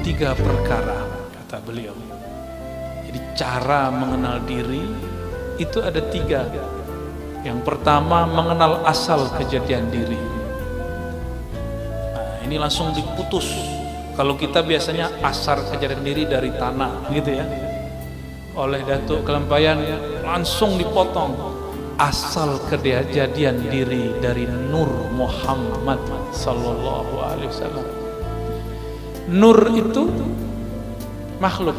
3 perkara, kata beliau. Jadi cara mengenal diri itu ada 3. Yang pertama, mengenal asal kejadian diri. Nah, ini langsung diputus. Kalau kita biasanya asal kejadian diri dari tanah gitu ya, oleh Datuk Kelampayan langsung dipotong. Asal kejadian diri dari Nur Muhammad sallallahu alaihi wasallam. Nur itu makhluk,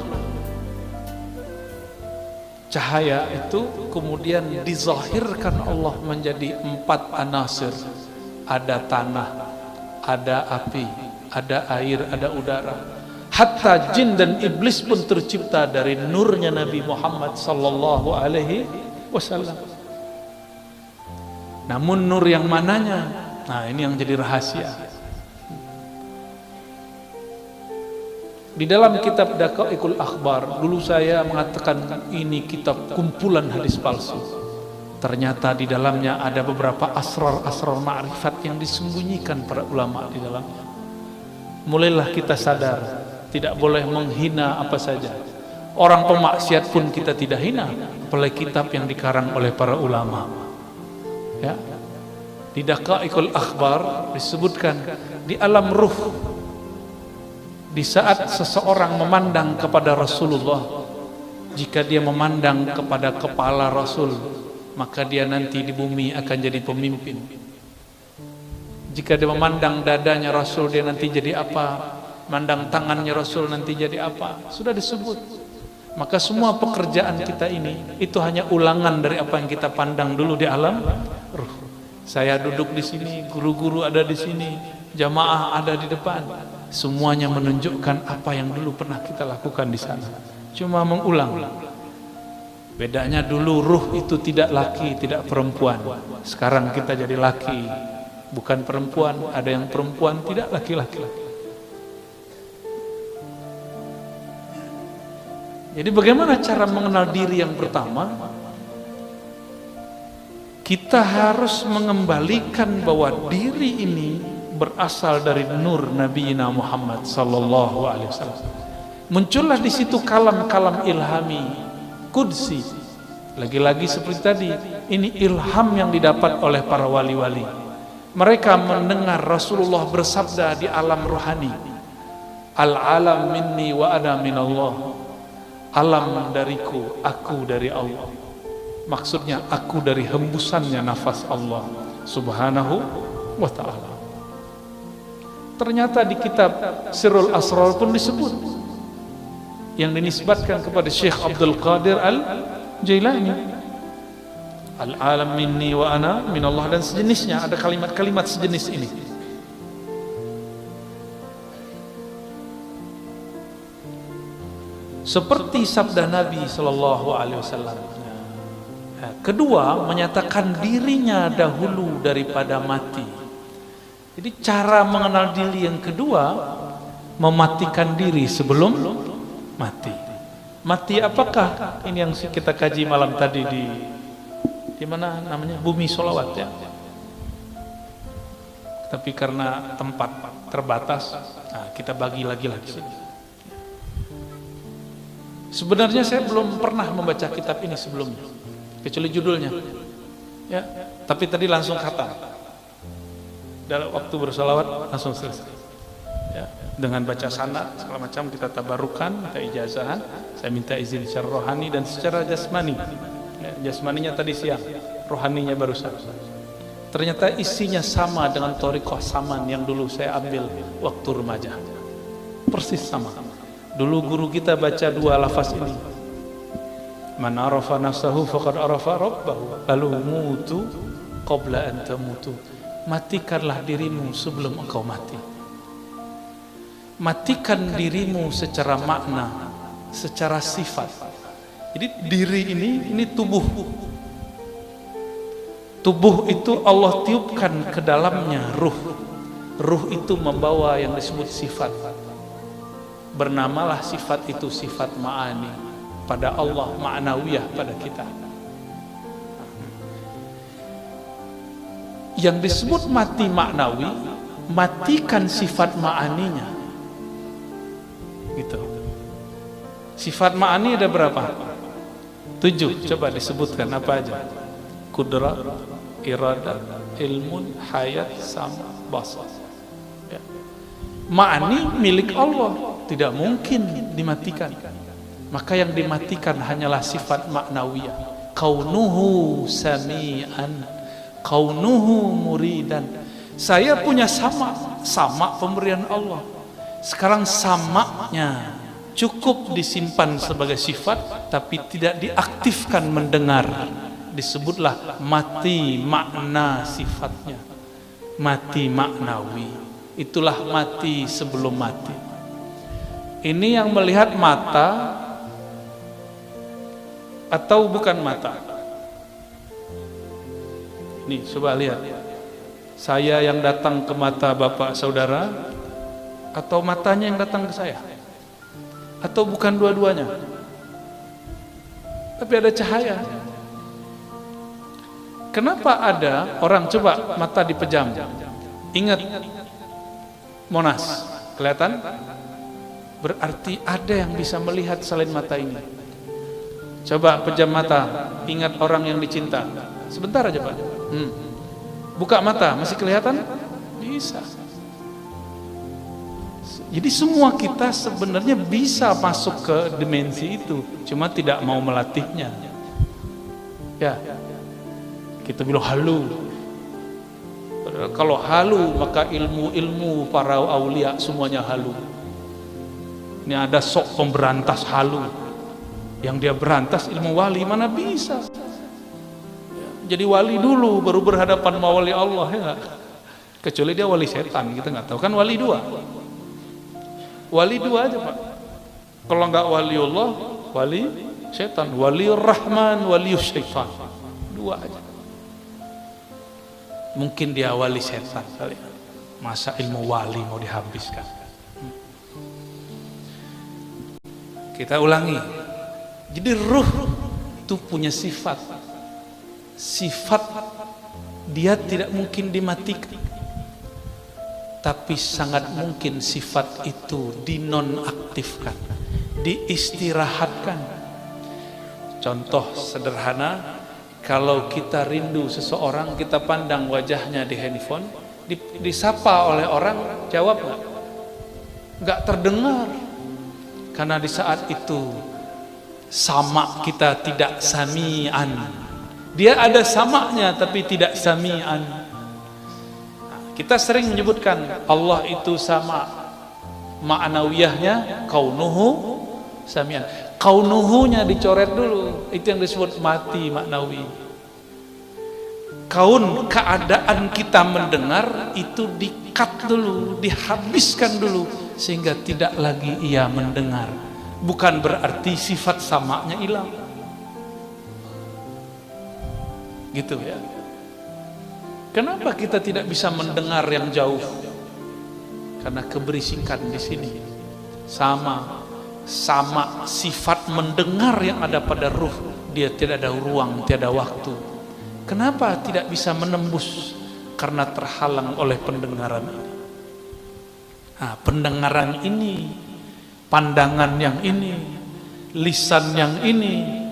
cahaya itu kemudian dizahirkan Allah menjadi 4 anasir. Ada tanah, ada api, ada air, ada udara. Hatta jin dan iblis pun tercipta dari nurnya Nabi Muhammad sallallahu alaihi wasallam. Namun nur yang mananya? Nah, ini yang jadi rahasia. Di dalam kitab Daqaiqul Akhbar, dulu saya mengatakan ini kitab kumpulan hadis palsu. Ternyata di dalamnya ada beberapa asrar-asrar ma'rifat yang disembunyikan para ulama di dalamnya. Mulailah kita sadar, tidak boleh menghina apa saja. Orang pemaksiat pun kita tidak hina, apalagi kitab yang dikarang oleh para ulama. Ya. Di Daqaiqul Akhbar disebutkan di alam ruh, di saat seseorang memandang kepada Rasulullah, jika dia memandang kepada kepala Rasul, maka dia nanti di bumi akan jadi pemimpin. Jika dia memandang dadanya Rasul, dia nanti jadi apa? Mandang tangannya Rasul, nanti jadi apa? Sudah disebut. Maka semua pekerjaan kita ini itu hanya ulangan dari apa yang kita pandang dulu di alam ruh. Saya duduk di sini, guru-guru ada di sini, jamaah ada di depan. Semuanya menunjukkan apa yang dulu pernah kita lakukan di sana. Cuma mengulang. Bedanya dulu ruh itu tidak laki, tidak perempuan. Sekarang kita jadi laki, bukan perempuan. Ada yang perempuan, tidak laki-laki. Jadi bagaimana cara mengenal diri yang pertama? Kita harus mengembalikan bahwa diri ini berasal dari nur Nabi Muhammad sallallahu alaihi wasallam. Muncullah di situ kalam-kalam ilhami qudsi. Lagi-lagi seperti tadi, ini ilham yang didapat oleh para wali-wali. Mereka mendengar Rasulullah bersabda di alam rohani, al-alam minni wa ana minallah. Alam dariku, aku dari Allah. Maksudnya aku dari hembusannya nafas Allah subhanahu wa ta'ala. Ternyata di kitab Sirrul Asrar pun disebut, yang dinisbatkan kepada Syekh Abdul Qadir Al-Jailani, al-alam minni wa ana minallah, dan sejenisnya. Ada kalimat-kalimat sejenis ini. Seperti sabda Nabi sallallahu alaihi wasallam. Kedua, menyatakan dirinya dahulu daripada mati. Jadi cara mengenal diri yang kedua, mematikan diri sebelum mati. Mati apakah? Ini yang kita kaji malam tadi di mana namanya? Bumi Sholawat ya. Tapi karena tempat terbatas, nah kita bagi lagi sini. Sebenarnya saya belum pernah membaca kitab ini sebelumnya, kecuali judulnya ya, tapi tadi langsung khatam dalam waktu bersolawat, langsung selesai ya, dengan baca sanad segala macam. Kita tabarukan, minta ijazahan, saya minta izin secara rohani dan secara jasmani ya, jasmaninya tadi siang, rohaninya barusan. Ternyata isinya sama dengan thariqah saman yang dulu saya ambil waktu remaja, persis sama. Dulu guru kita baca 2 lafaz ini, man arafa nafsahu faqad arafa rabbahu, lalu mutu qabla an tamutu. Matikanlah dirimu sebelum engkau mati. Matikan dirimu secara makna, secara sifat. Jadi diri ini tubuh. Tubuh itu Allah tiupkan ke dalamnya ruh. Ruh itu membawa yang disebut sifat. Bernamalah sifat itu sifat ma'ani pada Allah, ma'nawiyah pada kita. Yang disebut mati maknawi, matikan sifat ma'aninya. Sifat ma'ani ada berapa? 7. Coba disebutkan apa aja? Qudrat, iradat, ilmun, hayat, sama, basar. Ya. Ma'ani milik Allah, tidak mungkin dimatikan. Maka yang dimatikan hanyalah sifat maknawiyah. Kaunuhu sami'an, kaunuhu muridan. Saya punya sama pemberian Allah. Sekarang samaknya cukup disimpan sebagai sifat, tapi tidak diaktifkan mendengar. Disebutlah mati makna sifatnya, mati maknawi. Itulah mati sebelum mati. Ini yang melihat mata atau bukan mata? Nih, coba lihat. Saya yang datang ke mata bapak saudara, atau matanya yang datang ke saya? Atau bukan dua-duanya? Tapi ada cahaya. Kenapa ada orang coba mata dipejam? Ingat Monas, kelihatan? Berarti ada yang bisa melihat selain mata ini. Coba pejam mata, ingat orang yang dicinta. Sebentar aja Pak. Buka mata, masih kelihatan? Bisa. Jadi semua kita sebenarnya bisa masuk ke dimensi itu, cuma tidak mau melatihnya. Ya, kita bilang halu. Kalau halu maka ilmu para aulia semuanya halu. Ini ada sok pemberantas halu, yang dia berantas ilmu wali, mana bisa. Jadi wali dulu baru berhadapan sama wali Allah, ya. Kecuali dia wali setan, kita nggak tahu kan. Wali dua aja Pak. Kalau nggak wali Allah, wali setan, wali rahman, wali syaitan, dua aja. Mungkin dia wali setan kali. Masa ilmu wali mau dihabiskan? Kita ulangi. Jadi ruh itu punya sifat dia tidak mungkin dimatikan, tapi sangat mungkin sifat itu dinonaktifkan, diistirahatkan. Contoh sederhana, kalau kita rindu seseorang, kita pandang wajahnya di handphone, disapa oleh orang, jawab nggak? Nggak terdengar, karena di saat itu sama kita tidak sami'an. Dia ada samaknya tapi tidak sami'an. Kita sering menyebutkan Allah itu sama, ma'nawiyahnya kaunuhu sami'an. Kaunuhunya dicoret dulu, itu yang disebut mati maknawi. Kaun, keadaan kita mendengar itu di-cut dulu, dihabiskan dulu, sehingga tidak lagi ia mendengar. Bukan berarti sifat samaknya hilang, gitu ya. Kenapa kita tidak bisa mendengar yang jauh? Karena keberisikan di sini. Sama sifat mendengar yang ada pada ruh, dia tidak ada ruang, tiada waktu. Kenapa tidak bisa menembus? Karena terhalang oleh pendengaran ini. Nah, pendengaran ini, pandangan yang ini, lisan yang ini,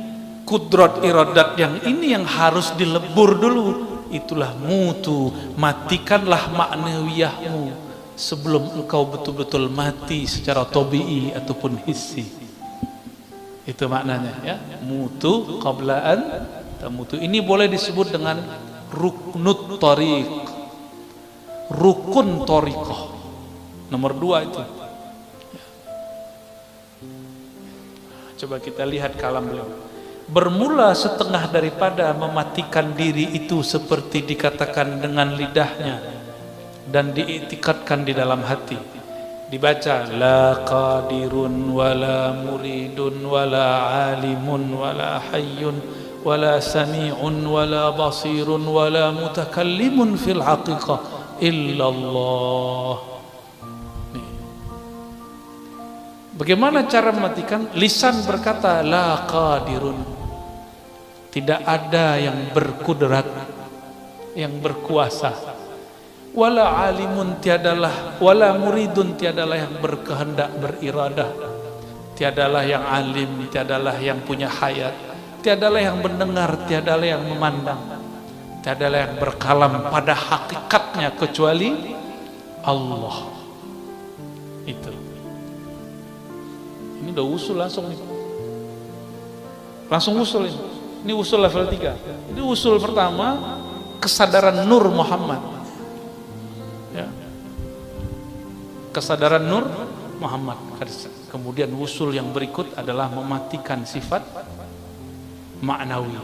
kudrat iradat yang ini yang harus dilebur dulu. Itulah mutu, matikanlah maknawiyahmu sebelum engkau betul-betul mati secara tabi'i ataupun hissi. Itu maknanya ya, mutu qablaan tamutu. Ini boleh disebut dengan ruknut thariq, rukun thariqah nomor 2 itu. Coba kita lihat kalam beliau. Bermula setengah daripada mematikan diri itu seperti dikatakan dengan lidahnya dan diiktikadkan di dalam hati. Dibaca la qadirun wala muridun wala alimun wala hayyun wala sami'un wala basirun wala mutakallimun fil haqiqah illallah. Bagaimana cara mematikan? Lisan berkata la qadirun, tidak ada yang berkudrat, yang berkuasa. Wala alimun, tiadalah, wala muridun, tiadalah yang berkehendak, beriradah. tiadalah yang alim, tiadalah yang punya hayat, tiadalah yang mendengar, tiadalah yang memandang, tiadalah yang berkalam pada hakikatnya kecuali Allah. Itu. Ini udah usul langsung nih. Langsung usul ini. Ini usul level 3. Ini usul pertama, kesadaran Nur Muhammad. Ya. Kesadaran Nur Muhammad. Kemudian usul yang berikut adalah mematikan sifat maknawi.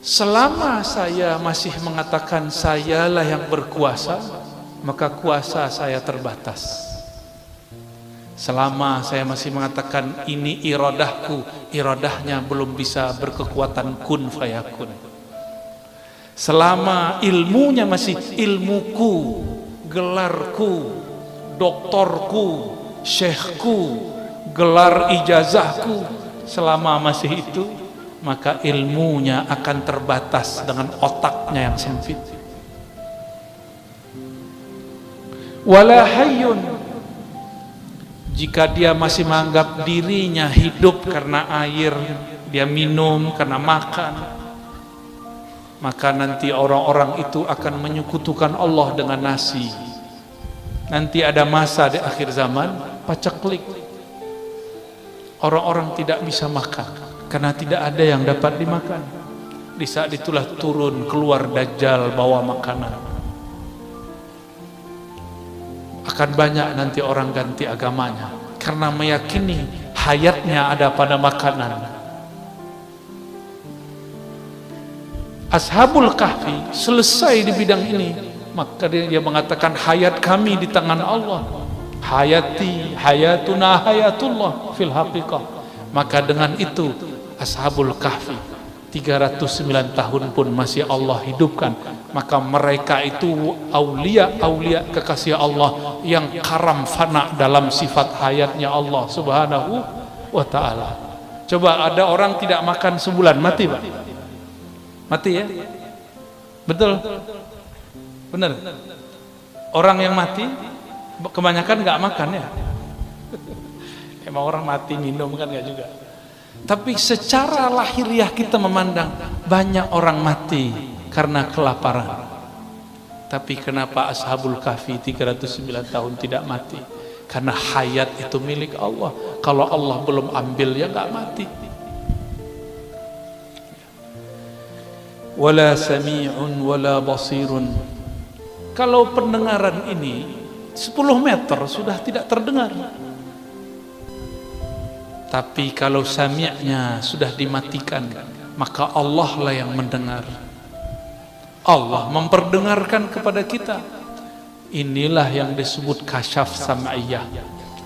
Selama saya masih mengatakan sayalah yang berkuasa, maka kuasa saya terbatas. Selama saya masih mengatakan ini iradahku, iradahnya belum bisa berkekuatan kun fayakun. Selama ilmunya masih ilmuku, gelarku, doktorku, syekhku, gelar ijazahku, selama masih itu, maka ilmunya akan terbatas dengan otaknya yang sempit. Wala hayyun, jika dia masih menganggap dirinya hidup karena air, dia minum karena makan, maka nanti orang-orang itu akan menyekutukan Allah dengan nasi. Nanti ada masa di akhir zaman, paceklik, orang-orang tidak bisa makan karena tidak ada yang dapat dimakan. Di saat itulah turun keluar Dajjal bawa makanan. Akan banyak nanti orang ganti agamanya karena meyakini hayatnya ada pada makanan. Ashabul Kahfi selesai di bidang ini, maka dia mengatakan hayat kami di tangan Allah. Hayati, hayatuna, hayatullah fil haqiqah. Maka dengan itu Ashabul Kahfi 309 tahun pun masih Allah hidupkan. Maka mereka itu aulia-aulia kekasih Allah yang karam fana dalam sifat hayatnya Allah subhanahu wa ta'ala. Coba ada orang tidak makan sebulan, mati Pak? Mati ya? Betul? Benar? Orang yang mati kebanyakan nggak makan ya? Emang orang mati minum kan nggak juga? Tapi secara lahiriah kita memandang banyak orang mati karena kelaparan. Tapi kenapa Ashabul Kahfi 309 tahun tidak mati? Karena hayat itu milik Allah. Kalau Allah belum ambil ya nggak mati. Wala sami'un wala basirun. Kalau pendengaran ini 10 meter sudah tidak terdengar. Tapi kalau sami'nya sudah dimatikan, maka Allah lah yang mendengar. Allah memperdengarkan kepada kita. Inilah yang disebut kasyaf sam'iyah.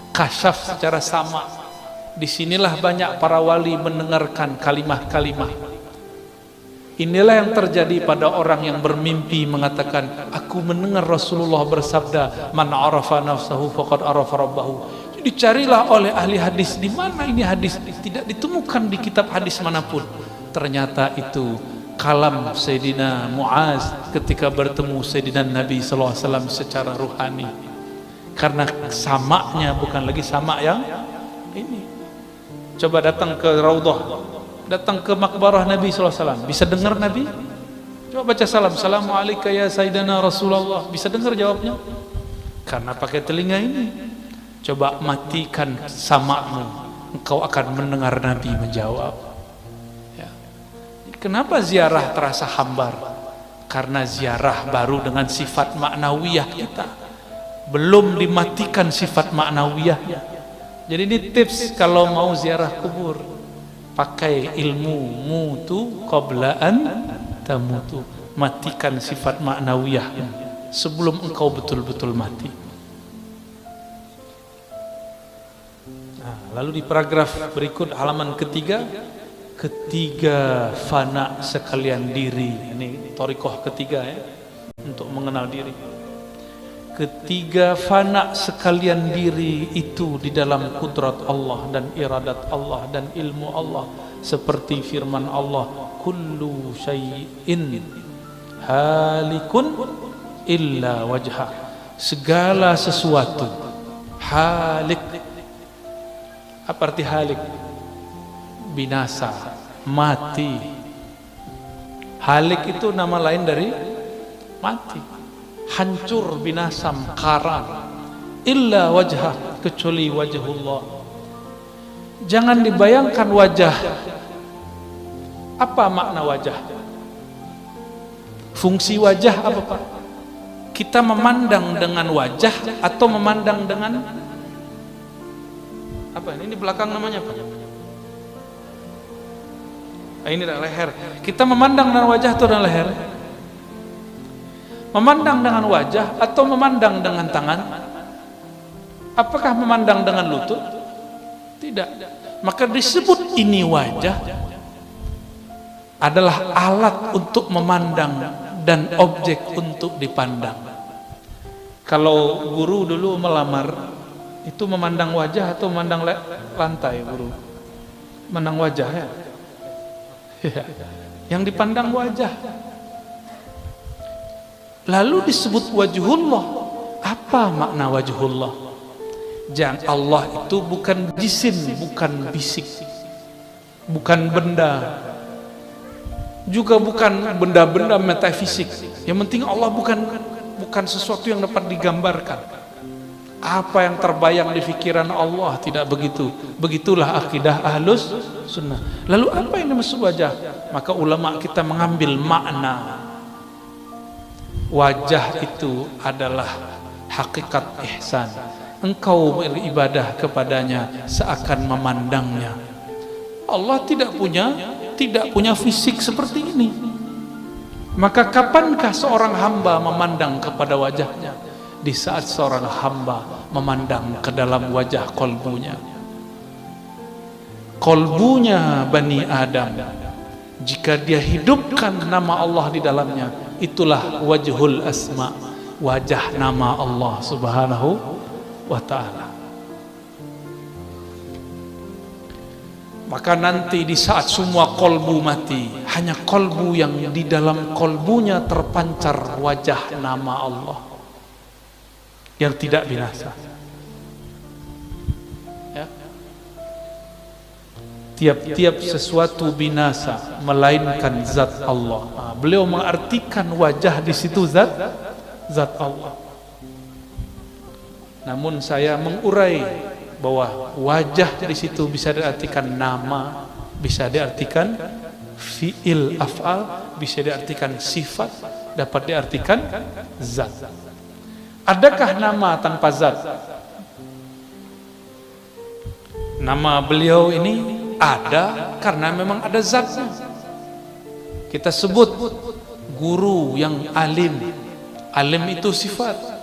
Kasyaf secara sama. Disinilah banyak para wali mendengarkan kalimah-kalimah. Inilah yang terjadi pada orang yang bermimpi mengatakan, aku mendengar Rasulullah bersabda, man arafa nafsahu faqad arafa rabbahu. Dicarilah oleh ahli hadis, di mana ini hadis? Tidak ditemukan di kitab hadis manapun. Ternyata itu kalam Sayyidina Muaz ketika bertemu Sayyidina Nabi SAW secara ruhani. Karena samaknya bukan lagi samak yang ini. Coba datang ke Raudhah, datang ke makbarah Nabi SAW, bisa dengar Nabi? Coba baca salam, Assalamualaikum ya Sayyidina Rasulullah, bisa dengar jawabnya? Karena pakai telinga ini. Coba matikan samakmu, engkau akan mendengar Nabi menjawab. Ya. Kenapa ziarah terasa hambar? Karena ziarah baru dengan sifat maknawiyah kita, belum dimatikan sifat maknawiyahnya. Jadi ini tips kalau mau ziarah kubur, pakai ilmu mutu qabla an tamutu, matikan sifat maknawiyahnya sebelum engkau betul-betul mati. Lalu di paragraf berikut halaman ketiga fana sekalian diri. Ini thariqah ketiga ya, untuk mengenal diri. Ketiga fana sekalian diri itu di dalam kudrat Allah dan iradat Allah dan ilmu Allah, seperti firman Allah, kullu syai'in halikun illa wajhah. Segala sesuatu halik. Apa arti halik? Binasa, mati. Halik itu nama lain dari mati, hancur, binasa, karam. Illa wajhah, kecuali wajhullah. Jangan dibayangkan wajah. Apa makna wajah? Fungsi wajah apa, Pak? Kita memandang dengan wajah atau memandang dengan apa? Ini di belakang namanya apa? Ini adalah leher. Kita memandang dengan wajah atau dengan leher? Memandang dengan wajah atau memandang dengan tangan? Apakah memandang dengan lutut? Tidak. Maka disebut ini wajah adalah alat untuk memandang dan objek untuk dipandang. Kalau guru dulu melamar, itu memandang wajah atau memandang lantai, guru? Memandang wajah, ya? Yang dipandang wajah. Lalu disebut wajhullah. Apa makna wajhullah? Jangan, Allah itu bukan jisim, bukan fisik, bukan benda, juga bukan benda-benda metafisik. Yang penting Allah bukan sesuatu yang dapat digambarkan. Apa yang terbayang di pikiran Allah, tidak begitu. Begitulah akidah Ahlus Sunnah. Lalu apa yang dimaksud wajah? Maka ulama kita mengambil makna wajah itu adalah hakikat ihsan. Engkau beribadah kepadanya seakan memandangnya. Allah tidak punya fisik seperti ini. Maka kapankah seorang hamba memandang kepada wajahnya? Di saat seorang hamba memandang ke dalam wajah kolbunya. Kolbunya Bani Adam, jika dia hidupkan nama Allah di dalamnya, itulah wajhul asma, wajah nama Allah subhanahu wa ta'ala. Maka nanti di saat semua kolbu mati, hanya kolbu yang di dalam kolbunya terpancar wajah nama Allah yang tidak binasa. Ya. Tiap-tiap sesuatu binasa melainkan zat Allah. Nah, beliau mengartikan wajah di situ zat Allah. Namun saya mengurai bahwa wajah di situ bisa diartikan nama, bisa diartikan fi'il af'al, bisa diartikan sifat, dapat diartikan zat. Adakah nama tanpa zat? Nama beliau ini ada karena memang ada zatnya. Kita sebut guru yang alim. Alim itu sifat.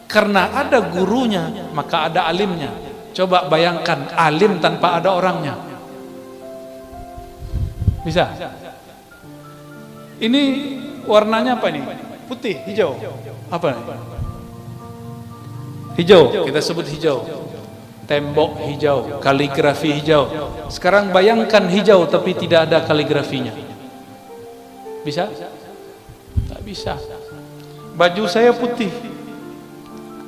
Karena ada gurunya, maka ada alimnya. Coba bayangkan alim tanpa ada orangnya. Bisa? Ini warnanya apa ini? Putih, hijau. Apa ini? Hijau, kita sebut hijau. Tembok hijau, kaligrafi hijau. Sekarang bayangkan hijau tapi tidak ada kaligrafinya. Bisa? Tak bisa. Baju saya putih.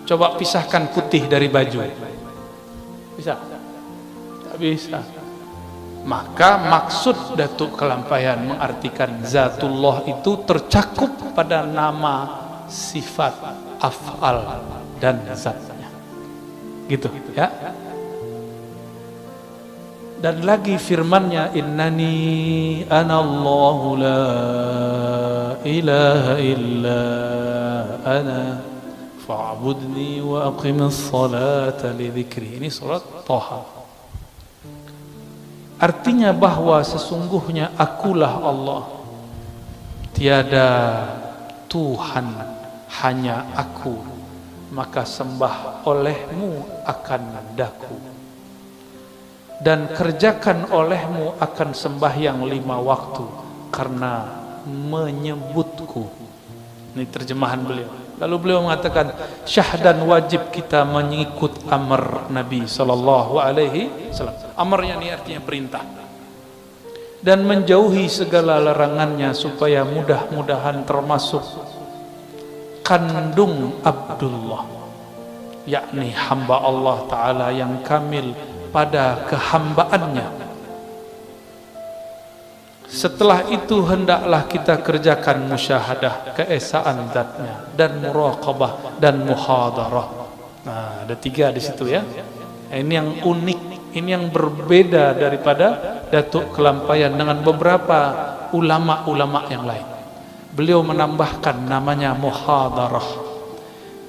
Coba pisahkan putih dari baju. Bisa? Tak bisa. Maka maksud Datuk Kelampaian mengartikan zatullah itu tercakup pada nama, sifat, af'al dan zatnya. Gitu ya. Dan lagi firman-Nya, innani anallahu la ilaha illa ana fa'budni wa aqimis salata li dzikri. Ini surat Thaha. Artinya bahwa sesungguhnya akulah Allah, tiada Tuhan, hanya aku, maka sembah olehmu akan daku, dan kerjakan olehmu akan sembahyang 5 waktu karena menyebutku. Ini terjemahan beliau. Lalu beliau mengatakan, syahdan wajib kita mengikut amr Nabi sallallahu alaihi wasallam. Amarnya ini artinya perintah. Dan menjauhi segala larangannya supaya mudah-mudahan termasuk kandung Abdullah. yakni hamba Allah Ta'ala yang kamil pada kehambaannya. Setelah itu hendaklah kita kerjakan musyahadah keesaan zatnya dan muraqabah dan muhadarah. Nah, ada 3 di situ ya. Ini yang unik, ini yang berbeda daripada Datuk Kelampayan dengan beberapa ulama-ulama yang lain. Beliau menambahkan namanya muhadarah.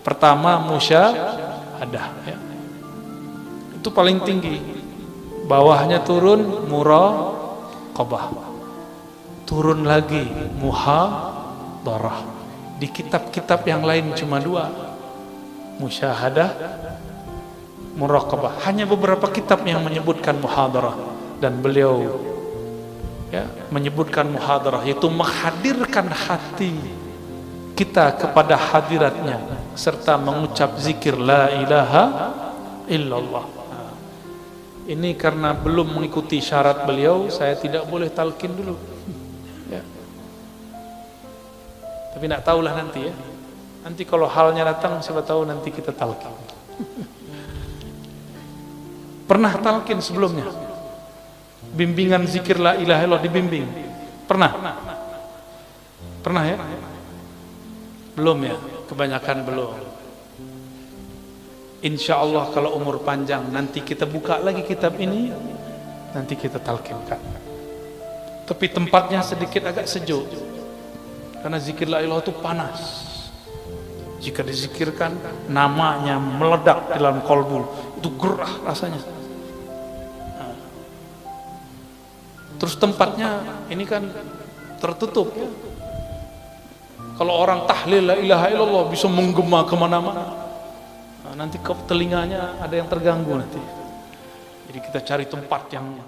Pertama musyahadah ya. Itu paling tinggi. Bawahnya turun muraqabah. Turun lagi muhadarah. Di kitab-kitab yang lain cuma 2, musyahadah, muraqabah. Hanya beberapa kitab yang menyebutkan muhadarah, dan beliau ya menyebutkan muhadarah, yaitu menghadirkan hati kita kepada hadiratnya serta mengucap zikir la ilaha illallah. Ini karena belum mengikuti syarat beliau, saya tidak boleh talqin dulu. Tapi nak tahulah nanti ya. Nanti kalau halnya datang, siapa tahu nanti kita talqin. Pernah talqin sebelumnya? Bimbingan zikir la ilaha illallah dibimbing? Pernah? Pernah ya? Belum ya? Kebanyakan belum. Insya Allah kalau umur panjang nanti kita buka lagi kitab ini, nanti kita talqinkan. Tapi tempatnya sedikit agak sejuk. Karena zikir la ilaha itu panas. Jika dizikirkan, namanya meledak dalam kolbu, itu gerah rasanya. Nah. Terus tempatnya ini kan tertutup ya. Kalau orang tahlil la ilaha illallah bisa menggema kemana-mana. Nah, nanti ke telinganya ada yang terganggu nanti. Jadi kita cari tempat yang